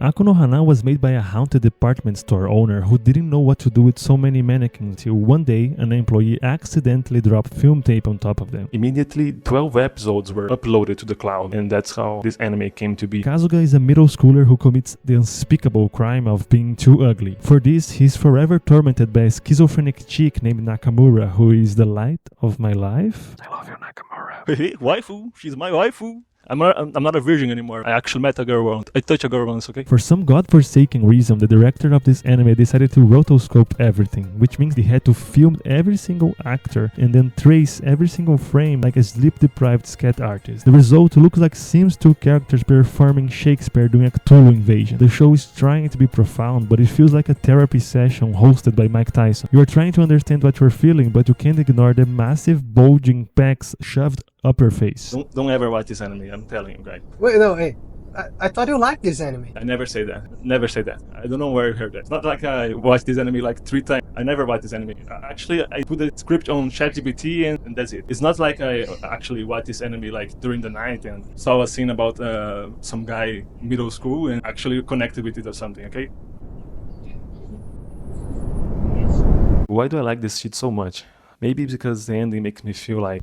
Aku no Hana was made by a haunted department store owner who didn't know what to do with so many mannequins until one day an employee accidentally dropped film tape on top of them. Immediately, 12 episodes were uploaded to the cloud, and that's how this anime came to be. Kasuga is a middle schooler who commits the unspeakable crime of being too ugly. For this, he's forever tormented by a schizophrenic chick named Nakamura, who is the light of my life. I love you, Nakamura. Hey, waifu, she's my waifu. I'm not a virgin anymore. I actually met a girl once. I touched a girl once, okay? For some godforsaken reason, the director of this anime decided to rotoscope everything, which means they had to film every single actor and then trace every single frame like a sleep-deprived scat artist. The result looks like Sims 2 characters performing Shakespeare during a Cthulhu invasion. The show is trying to be profound, but it feels like a therapy session hosted by Mike Tyson. You are trying to understand what you're feeling, but you can't ignore the massive bulging pecs shoved up your face. Don't ever watch this anime, I'm telling you, guys. Wait, no, hey. I thought you liked this anime. I never say that. Never say that. I don't know where you heard that. It's not like I watched this anime like 3 times. I never watched this anime. Actually, I put the script on ChatGPT and that's it. It's not like I actually watched this anime like during the night and saw a scene about some guy middle school and actually connected with it or something, okay? Why do I like this shit so much? Maybe because the ending makes me feel like...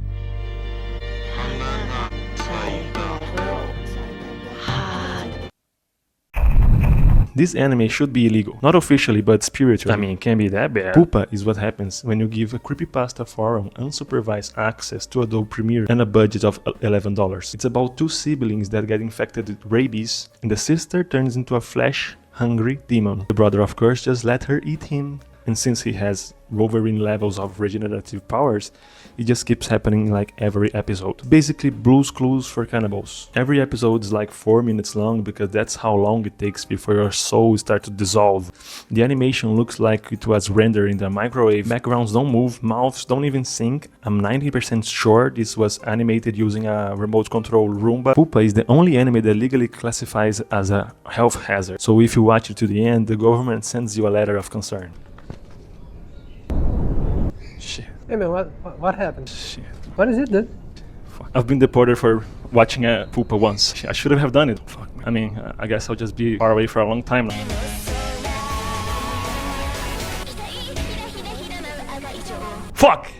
This anime should be illegal. Not officially, but spiritually. I mean, it can't be that bad. Pupa is what happens when you give a creepypasta forum unsupervised access to Adobe Premiere and a budget of $11. It's about 2 siblings that get infected with rabies, and the sister turns into a flesh-hungry demon. The brother, of course, just let her eat him. And since he has Wolverine levels of regenerative powers, it just keeps happening like every episode. Basically Blue's Clues for cannibals. Every episode is like 4 minutes long because that's how long it takes before your soul starts to dissolve. The animation looks like it was rendered in the microwave. Backgrounds don't move, mouths don't even sync. I'm 90% sure this was animated using a remote control Roomba. Pupa is the only anime that legally classifies as a health hazard. So if you watch it to the end, the government sends you a letter of concern. Shit. Hey man, what happened? Shit. What is it, dude? Fuck. I've been deported for watching a Pupa once. Shit, I should have done it. Fuck. I mean, I guess I'll just be far away for a long time now. Fuck!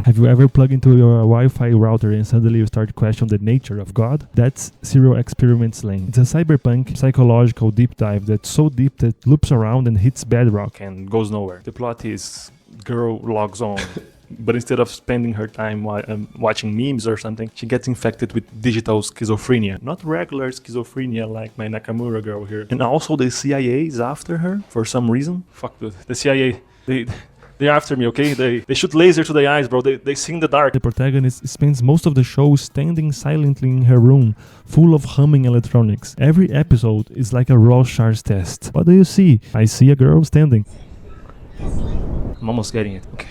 Have you ever plugged into your Wi-Fi router and suddenly you start to question the nature of God? That's Serial Experiments Lain. It's a cyberpunk psychological deep dive that's so deep that it loops around and hits bedrock and goes nowhere. The plot is girl logs on, but instead of spending her time watching memes or something, she gets infected with digital schizophrenia. Not regular schizophrenia like my Nakamura girl here. And also the CIA is after her for some reason. Fuck the CIA. They're after me, okay? They shoot laser to the eyes, bro. They see in the dark. The protagonist spends most of the show standing silently in her room, full of humming electronics. Every episode is like a Rorschach's test. What do you see? I see a girl standing. I'm almost getting it. Okay.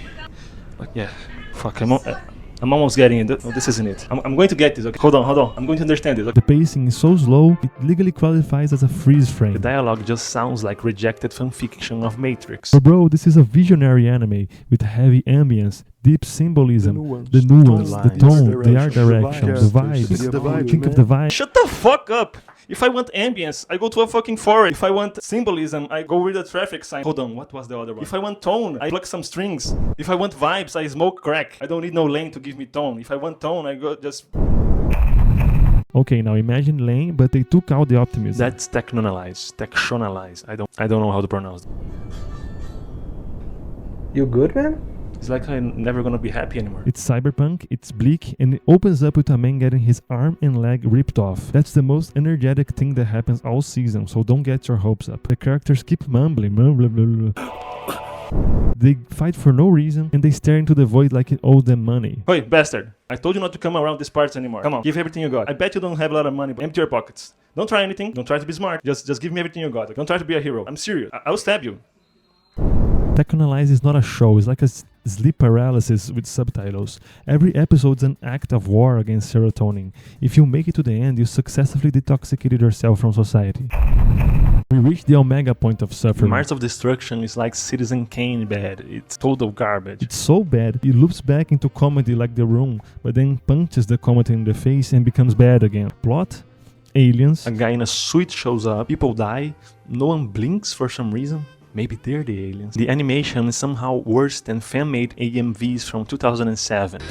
But yeah. Fuck, I'm almost getting it. No, this isn't it. I'm going to get this, okay? Hold on. I'm going to understand it. Okay? The pacing is so slow, it legally qualifies as a freeze frame. The dialogue just sounds like rejected fanfiction of Matrix. But bro, this is a visionary anime with heavy ambience, deep symbolism, the nuance, the tone, the art direction, the vibes. Think of the vibe. Shut the fuck up! If I want ambience, I go to a fucking forest. If I want symbolism, I go read a traffic sign. Hold on, what was the other one? If I want tone, I pluck some strings. If I want vibes, I smoke crack. I don't need no Lain to give me tone. If I want tone, I go just... Okay, now imagine Lain, but they took out the optimism. That's Texhnolyze. I don't know how to pronounce it. You good, man? It's like I'm never gonna be happy anymore. It's cyberpunk, it's bleak, and it opens up with a man getting his arm and leg ripped off. That's the most energetic thing that happens all season, so don't get your hopes up. The characters keep mumbling, blah, blah, blah, blah. They fight for no reason, and they stare into the void like it owes them money. Hey, bastard! I told you not to come around these parts anymore. Come on, give everything you got. I bet you don't have a lot of money, but empty your pockets. Don't try anything, don't try to be smart. Just give me everything you got. Don't try to be a hero. I'm serious. I'll stab you. Texhnolyze is not a show, it's like a sleep paralysis with subtitles. Every episode's an act of war against serotonin. If you make it to the end, you successfully detoxicated yourself from society. We reached the omega point of suffering. Mars of Destruction is like Citizen Kane bad. It's total garbage. It's so bad, it loops back into comedy like The Room, but then punches the comedy in the face and becomes bad again. Plot? aliens. A guy in a suit shows up, people die, no one blinks for some reason. Maybe they're the aliens. The animation is somehow worse than fan-made AMVs from 2007.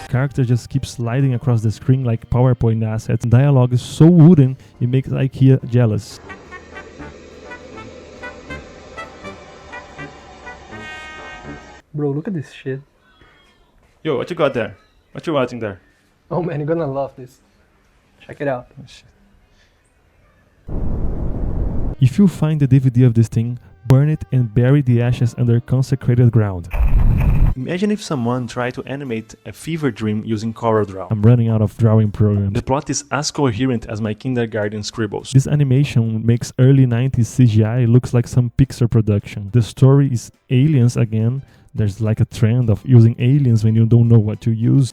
Character just keeps sliding across the screen like PowerPoint assets. Dialogue is so wooden, it makes IKEA jealous. Bro, look at this shit. Yo, what you got there? What you watching there? Oh man, you're gonna love this. Check it out. Oh, shit. If you find the DVD of this thing, burn it and bury the ashes under consecrated ground. Imagine if someone tried to animate a fever dream using CorelDRAW. I'm running out of drawing programs. The plot is as coherent as my kindergarten scribbles. This animation makes early 90s CGI looks like some Pixar production. The story is aliens again. There's like a trend of using aliens when you don't know what to use.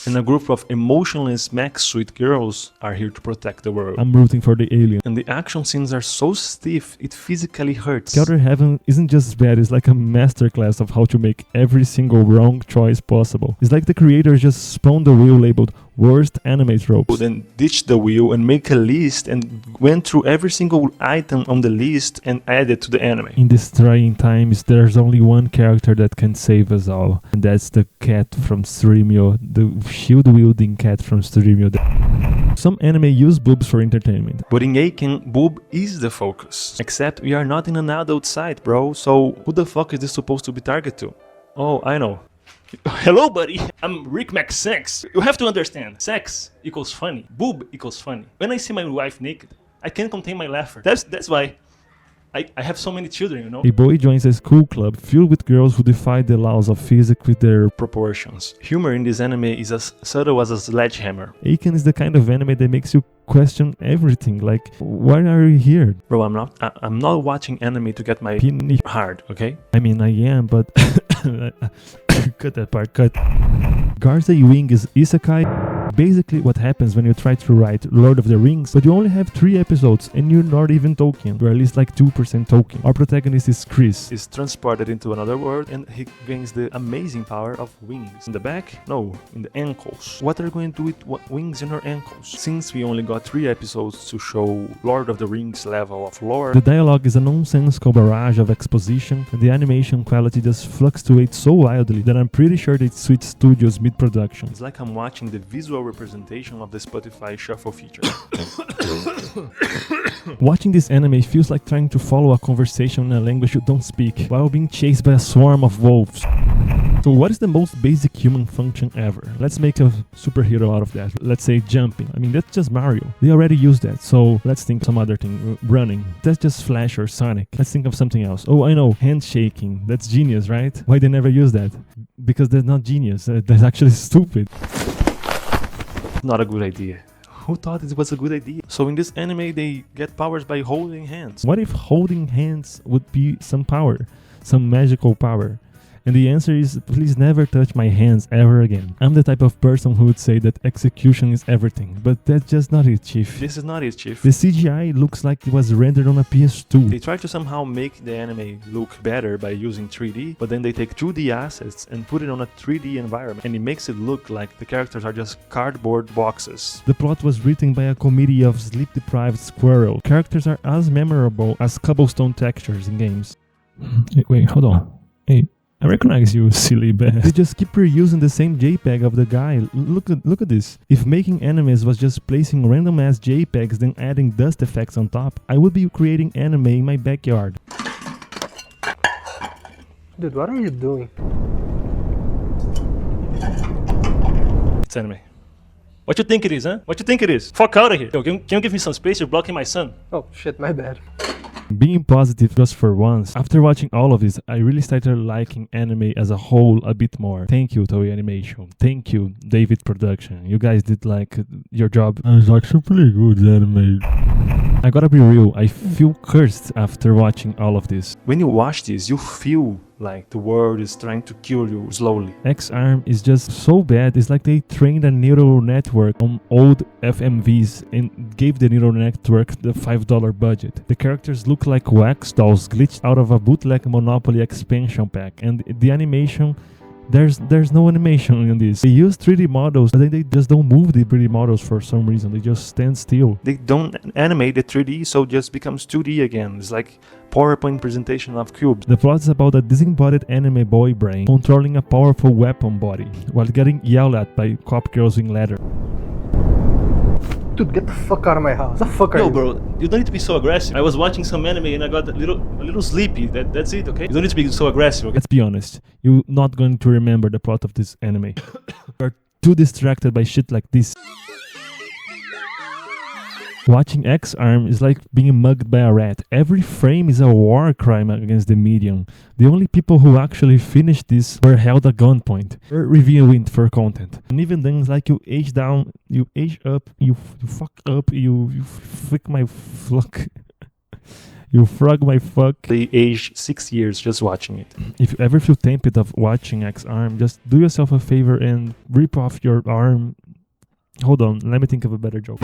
And a group of emotionless mech suit girls are here to protect the world. I'm rooting for the alien. And the action scenes are so stiff, it physically hurts. Skelter Heaven isn't just bad, it's like a masterclass of how to make every single wrong choice possible. It's like the creators just spawned the wheel labeled worst anime tropes. Then ditch the wheel and make a list and went through every single item on the list and added to the anime. In these trying times, there's only one character that can save us all, and that's the cat from Streamio, the shield-wielding cat from Streamio. Some anime use boobs for entertainment. But in Eiken, boob is the focus. Except we are not in an adult site, bro, so who the fuck is this supposed to be targeted to? Oh, I know. Hello, buddy. I'm Rick Max6. You have to understand, sex equals funny. Boob equals funny. When I see my wife naked, I can't contain my laughter. That's why I have so many children, you know? A boy joins a school club filled with girls who defy the laws of physics with their Proportions. Humor in this anime is as subtle as a sledgehammer. Eiken is the kind of anime that makes you question everything, like, why are you here? Bro, I'm not watching anime to get my Penis hard, okay? I mean, I am, but cut that part, cut. Garzey Wing is isekai. Basically what happens when you try to write Lord of the Rings, but you only have 3 episodes and you're not even Tolkien. You're at least like 2% Tolkien. Our protagonist is Chris. Is transported into another world and he gains the amazing power of wings. In the back? No, in the ankles. What are you going to do with wings in your ankles? Since we only got 3 episodes to show Lord of the Rings level of lore, The dialogue is a nonsensical barrage of exposition, and the animation quality just fluctuates so wildly that I'm pretty sure they switched studios mid-production. it's like I'm watching the visual representation of the Spotify shuffle feature. Watching this anime feels like trying to follow a conversation in a language you don't speak, while being chased by a swarm of wolves. So what is the most basic human function ever? Let's make a superhero out of that. Let's say jumping. I mean, that's just Mario. They already use that, so let's think some other thing. Running. That's just Flash or Sonic. Let's think of something else. Oh, I know. Handshaking. That's genius, right? Why they never use that? Because they're not genius. That's actually stupid. Not a good idea. Who thought it was a good idea? So in this anime, they get powers by holding hands. What if holding hands would be some power? Some magical power? And the answer is, please never touch my hands ever again. I'm the type of person who would say that execution is everything, but that's just not it, Chief. This is not it, Chief. The CGI looks like it was rendered on a PS2. They try to somehow make the anime look better by using 3D, but then they take 2D assets and put it on a 3D environment, and it makes it look like the characters are just cardboard boxes. The plot was written by a committee of sleep-deprived squirrels. Characters are as memorable as cobblestone textures in games. Wait, hold on. Hey, I recognize you, silly bear. They just keep reusing the same JPEG of the guy. Look at this. If making animes was just placing random ass JPEGs then adding dust effects on top, I would be creating anime in my backyard. Dude, what are you doing? It's anime. What you think it is, huh? What you think it is? Fuck out of here. Yo, can you give me some space? You're blocking my son. Oh shit, my bad. Being positive just for once, after watching all of this, I really started liking anime as a whole a bit more. Thank you, Toei Animation. Thank you, David Production. You guys did like your job. It's actually pretty good anime. I gotta be real, I feel cursed after watching all of this. When you watch this, you feel like the world is trying to kill you slowly. X-Arm is just so bad. It's like they trained a neural network on old FMVs and gave the neural network the $5 budget. The characters look like wax dolls glitched out of a bootleg Monopoly expansion pack, and the animation There's no animation in this. They use 3D models, but then they just don't move the 3D models for some reason. They just stand still. They don't animate the 3D, so it just becomes 2D again. It's like PowerPoint presentation of cubes. The plot is about a disembodied anime boy brain controlling a powerful weapon body while getting yelled at by cop girls in leather. Dude, get the fuck out of my house. The fuck are No, you? bro, you don't need to be so aggressive. I was watching some anime and I got a little sleepy. That's it, okay? You don't need to be so aggressive, okay? Let's be honest, you're not going to remember the plot of this anime. You're too distracted by shit like this. Watching X-Arm is like being mugged by a rat. Every frame is a war crime against the medium. The only people who actually finished this were held at gunpoint, or reviewing for content. And even then, it's like you age down, you age up, you fuck up, you flick my fluck. You frog my fuck. They aged 6 years just watching it. If you ever feel tempted of watching X-Arm, just do yourself a favor and rip off your arm. Hold on, let me think of a better joke.